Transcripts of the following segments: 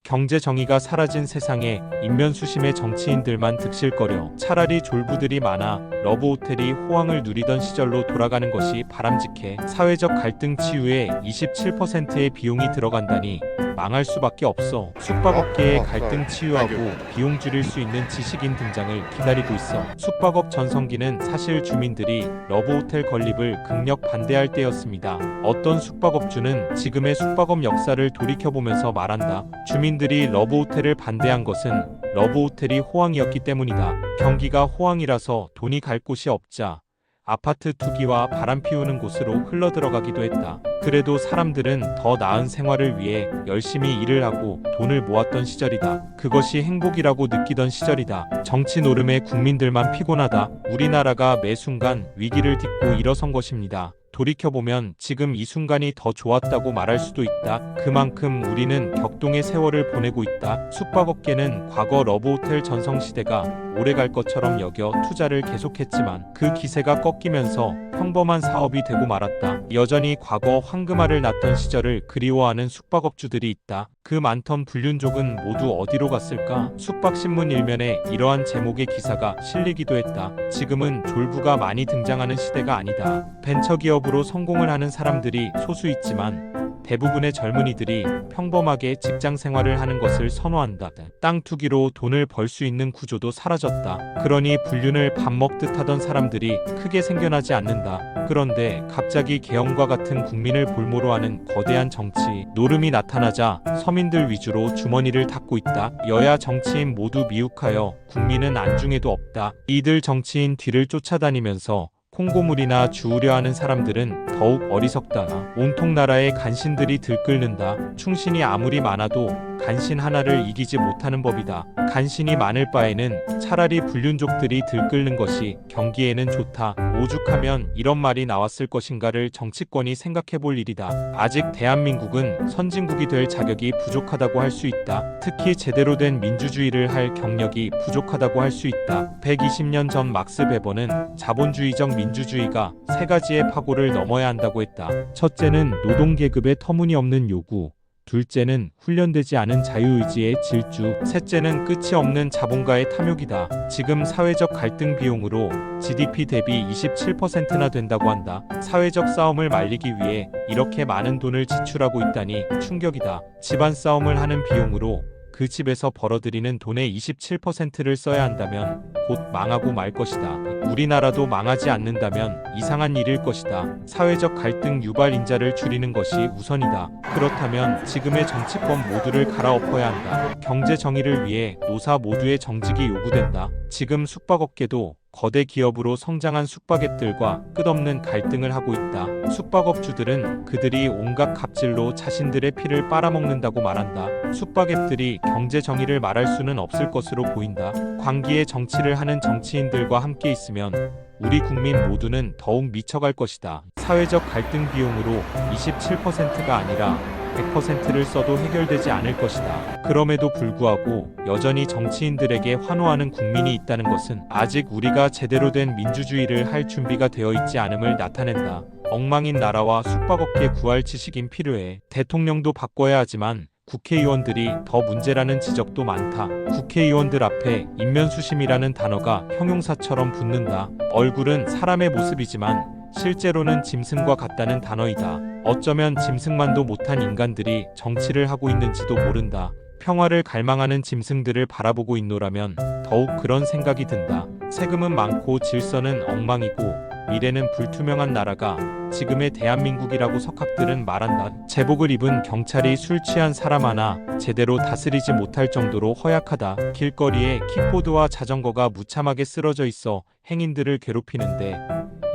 경제 정의가 사라진 세상에 인면수심의 정치인들만 득실거려 차라리 졸부들이 많아 러브호텔이 호황을 누리던 시절로 돌아가는 것이 바람직해. 사회적 갈등 치유에 27%의 비용이 들어간다니 망할 수밖에 없어. 숙박업계의 갈등 치유하고 비용 줄일 수 있는 지식인 등장을 기다리고 있어. 숙박업 전성기는 사실 주민들이 러브호텔 건립을 극력 반대할 때였습니다. 어떤 숙박업주는 지금의 숙박업 역사를 돌이켜보면서 말한다. 주민들이 러브호텔을 반대한 것은 러브호텔이 호황이었기 때문이다. 경기가 호황이라서 돈이 갈 곳이 없자 아파트 투기와 바람 피우는 곳으로 흘러들어가기도 했다. 그래도 사람들은 더 나은 생활을 위해 열심히 일을 하고 돈을 모았던 시절이다. 그것이 행복이라고 느끼던 시절이다. 정치 노름에 국민들만 피곤하다. 우리나라가 매 순간 위기를 딛고 일어선 것입니다. 돌이켜보면 지금 이 순간이 더 좋았다고 말할 수도 있다. 그만큼 우리는 격동의 세월을 보내고 있다. 숙박업계는 과거 러브호텔 전성시대가 오래갈 것처럼 여겨 투자를 계속했지만 그 기세가 꺾이면서 평범한 사업이 되고 말았다. 여전히 과거 황금알을 낳던 시절을 그리워하는 숙박업주들이 있다. 그 많던 불륜족은 모두 어디로 갔을까? 숙박신문 일면에 이러한 제목의 기사가 실리기도 했다. 지금은 졸부가 많이 등장하는 시대가 아니다. 벤처기업으로 성공을 하는 사람들이 소수 있지만 대부분의 젊은이들이 평범하게 직장 생활을 하는 것을 선호한다. 땅 투기로 돈을 벌 수 있는 구조도 사라졌다. 그러니 불륜을 밥 먹듯 하던 사람들이 크게 생겨나지 않는다. 그런데 갑자기 계엄과 같은 국민을 볼모로 하는 거대한 정치 노름이 나타나자 서민들 위주로 주머니를 닫고 있다. 여야 정치인 모두 미혹하여 국민은 안중에도 없다. 이들 정치인 뒤를 쫓아다니면서 콩고물이나 주우려하는 사람들은 더욱 어리석다. 온통 나라의 간신들이 들끓는다. 충신이 아무리 많아도 간신 하나를 이기지 못하는 법이다. 간신이 많을 바에는 차라리 불륜족들이 들끓는 것이 경기에는 좋다. 오죽하면 이런 말이 나왔을 것인가를 정치권이 생각해볼 일이다. 아직 대한민국은 선진국이 될 자격이 부족하다고 할 수 있다. 특히 제대로 된 민주주의를 할 경력이 부족하다고 할 수 있다. 120년 전 막스 베버는 자본주의적 민주주의가 세 가지의 파고를 넘어야 한다고 했다. 첫째는 노동계급의 터무니없는 요구, 둘째는 훈련되지 않은 자유의지의 질주, 셋째는 끝이 없는 자본가의 탐욕이다. 지금 사회적 갈등 비용으로 GDP 대비 27%나 된다고 한다. 사회적 싸움을 말리기 위해 이렇게 많은 돈을 지출하고 있다니 충격이다. 집안 싸움을 하는 비용으로 그 집에서 벌어들이는 돈의 27%를 써야 한다면 곧 망하고 말 것이다. 우리나라도 망하지 않는다면 이상한 일일 것이다. 사회적 갈등 유발 인자를 줄이는 것이 우선이다. 그렇다면 지금의 정치권 모두를 갈아엎어야 한다. 경제 정의를 위해 노사 모두의 정직이 요구된다. 지금 숙박업계도 거대 기업으로 성장한 숙박앱들과 끝없는 갈등을 하고 있다. 숙박업주들은 그들이 온갖 갑질로 자신들의 피를 빨아먹는다고 말한다. 숙박앱들이 경제 정의를 말할 수는 없을 것으로 보인다. 광기의 정치를 하는 정치인들과 함께 있으면 우리 국민 모두는 더욱 미쳐갈 것이다. 사회적 갈등 비용으로 27%가 아니라 100%를 써도 해결되지 않을 것이다. 그럼에도 불구하고 여전히 정치인들에게 환호하는 국민이 있다는 것은 아직 우리가 제대로 된 민주주의를 할 준비가 되어 있지 않음을 나타낸다. 엉망인 나라와 숙박업계 구할 지식인 필요해. 대통령도 바꿔야 하지만 국회의원들이 더 문제라는 지적도 많다. 국회의원들 앞에 인면수심이라는 단어가 형용사처럼 붙는다. 얼굴은 사람의 모습이지만 실제로는 짐승과 같다는 단어이다. 어쩌면 짐승만도 못한 인간들이 정치를 하고 있는지도 모른다. 평화를 갈망하는 짐승들을 바라보고 있노라면 더욱 그런 생각이 든다. 세금은 많고 질서는 엉망이고 미래는 불투명한 나라가 지금의 대한민국이라고 석학들은 말한다. 제복을 입은 경찰이 술 취한 사람 하나 제대로 다스리지 못할 정도로 허약하다. 길거리에 킥보드와 자전거가 무참하게 쓰러져 있어 행인들을 괴롭히는데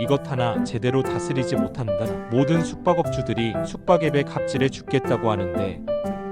이것 하나 제대로 다스리지 못한다. 모든 숙박업주들이 숙박앱의 갑질에 죽겠다고 하는데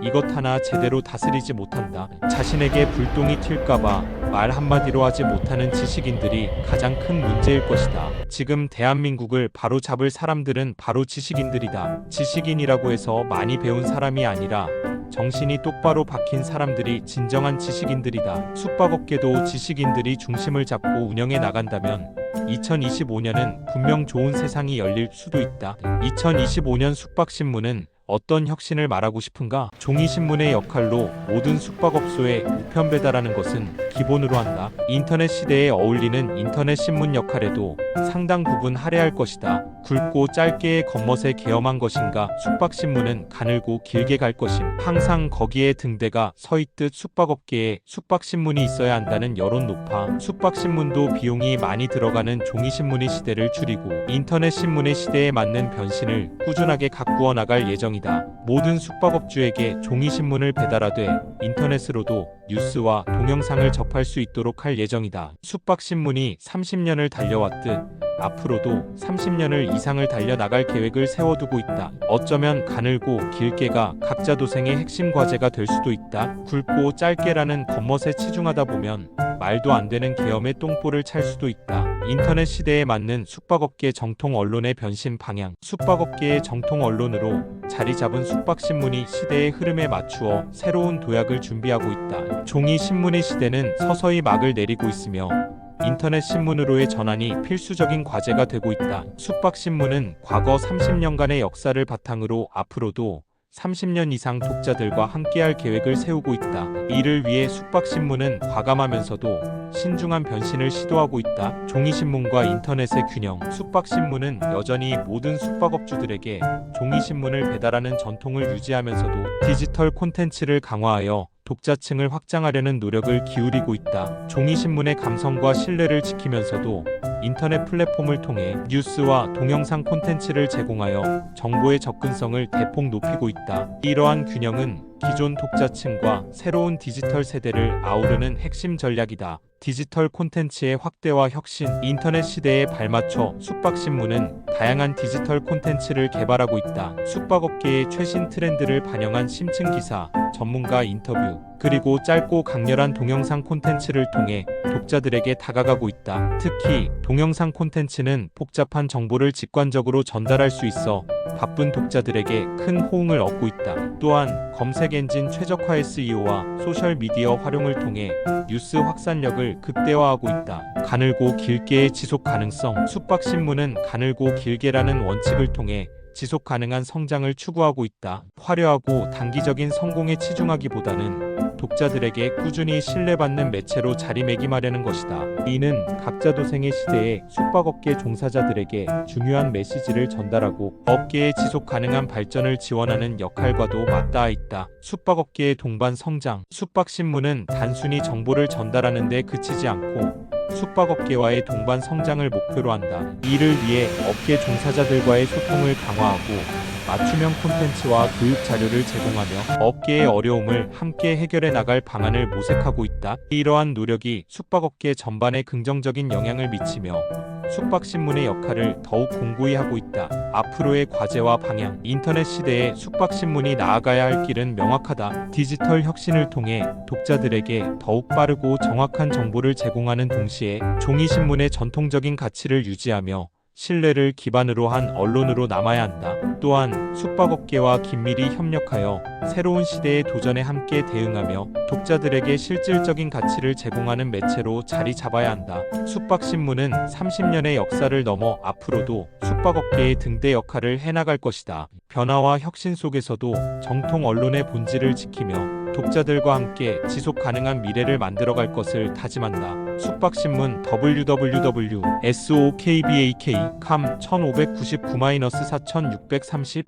이것 하나 제대로 다스리지 못한다. 자신에게 불똥이 튈까봐 말 한마디로 하지 못하는 지식인들이 가장 큰 문제일 것이다. 지금 대한민국을 바로 잡을 사람들은 바로 지식인들이다. 지식인이라고 해서 많이 배운 사람이 아니라 정신이 똑바로 박힌 사람들이 진정한 지식인들이다. 숙박업계도 지식인들이 중심을 잡고 운영해 나간다면 2025년은 분명 좋은 세상이 열릴 수도 있다. 2025년 숙박신문은 어떤 혁신을 말하고 싶은가? 종이신문의 역할로 모든 숙박업소에 우편 배달하는 것은 기본으로 한다. 인터넷 시대에 어울리는 인터넷 신문 역할에도 상당 부분 할애할 것이다. 굵고 짧게의 겉멋에 계엄한 것인가? 숙박신문은 가늘고 길게 갈 것임. 항상 거기에 등대가 서 있듯 숙박업계에 숙박신문이 있어야 한다는 여론 높아 숙박신문도 비용이 많이 들어가는 종이신문의 시대를 줄이고 인터넷 신문의 시대에 맞는 변신을 꾸준하게 가꾸어 나갈 예정이다. 모든 숙박업주에게 종이신문을 배달하되 인터넷으로도 뉴스와 동영상을 접할 수 있도록 할 예정이다. 숙박신문이 30년을 달려왔듯 앞으로도 30년을 이상을 달려나갈 계획을 세워두고 있다. 어쩌면 가늘고 길게가 각자 도생의 핵심 과제가 될 수도 있다. 굵고 짧게라는 겉멋에 치중하다 보면 말도 안 되는 계엄의 똥볼을 찰 수도 있다. 인터넷 시대에 맞는 숙박업계 정통 언론의 변신 방향. 숙박업계의 정통 언론으로 자리 잡은 숙박신문이 시대의 흐름에 맞추어 새로운 도약을 준비하고 있다. 종이 신문의 시대는 서서히 막을 내리고 있으며 인터넷 신문으로의 전환이 필수적인 과제가 되고 있다. 숙박신문은 과거 30년간의 역사를 바탕으로 앞으로도 30년 이상 독자들과 함께할 계획을 세우고 있다. 이를 위해 숙박신문은 과감하면서도 신중한 변신을 시도하고 있다. 종이신문과 인터넷의 균형. 숙박신문은 여전히 모든 숙박업주들에게 종이신문을 배달하는 전통을 유지하면서도 디지털 콘텐츠를 강화하여 독자층을 확장하려는 노력을 기울이고 있다. 종이신문의 감성과 신뢰를 지키면서도 인터넷 플랫폼을 통해 뉴스와 동영상 콘텐츠를 제공하여 정보의 접근성을 대폭 높이고 있다. 이러한 균형은 기존 독자층과 새로운 디지털 세대를 아우르는 핵심 전략이다. 디지털 콘텐츠의 확대와 혁신. 인터넷 시대에 발맞춰 숙박신문은 다양한 디지털 콘텐츠를 개발하고 있다. 숙박업계의 최신 트렌드를 반영한 심층 기사, 전문가 인터뷰, 그리고 짧고 강렬한 동영상 콘텐츠를 통해 독자들에게 다가가고 있다. 특히 동영상 콘텐츠는 복잡한 정보를 직관적으로 전달할 수 있어 바쁜 독자들에게 큰 호응을 얻고 있다. 또한 검색 엔진 최적화 SEO와 소셜미디어 활용을 통해 뉴스 확산력을 극대화하고 있다. 가늘고 길게의 지속 가능성. 숙박신문은 가늘고 길게라는 원칙을 통해 지속 가능한 성장을 추구하고 있다. 화려하고 단기적인 성공에 치중하기보다는 독자들에게 꾸준히 신뢰받는 매체로 자리매김하려는 것이다. 이는 각자 도생의 시대에 숙박업계 종사자들에게 중요한 메시지를 전달하고 업계의 지속 가능한 발전을 지원하는 역할과도 맞닿아 있다. 숙박업계의 동반 성장. 숙박신문은 단순히 정보를 전달하는 데 그치지 않고 숙박업계와의 동반 성장을 목표로 한다. 이를 위해 업계 종사자들과의 소통을 강화하고 맞춤형 콘텐츠와 교육 자료를 제공하며 업계의 어려움을 함께 해결해 나갈 방안을 모색하고 있다. 이러한 노력이 숙박업계 전반에 긍정적인 영향을 미치며 숙박신문의 역할을 더욱 공고히 하고 있다. 앞으로의 과제와 방향. 인터넷 시대에 숙박신문이 나아가야 할 길은 명확하다. 디지털 혁신을 통해 독자들에게 더욱 빠르고 정확한 정보를 제공하는 동시에 종이신문의 전통적인 가치를 유지하며 신뢰를 기반으로 한 언론으로 남아야 한다. 또한 숙박업계와 긴밀히 협력하여 새로운 시대의 도전에 함께 대응하며 독자들에게 실질적인 가치를 제공하는 매체로 자리 잡아야 한다. 숙박신문은 30년의 역사를 넘어 앞으로도 숙박업계의 등대 역할을 해나갈 것이다. 변화와 혁신 속에서도 정통 언론의 본질을 지키며 독자들과 함께 지속 가능한 미래를 만들어갈 것을 다짐한다. 숙박신문 www.sokbak.com 1599-4630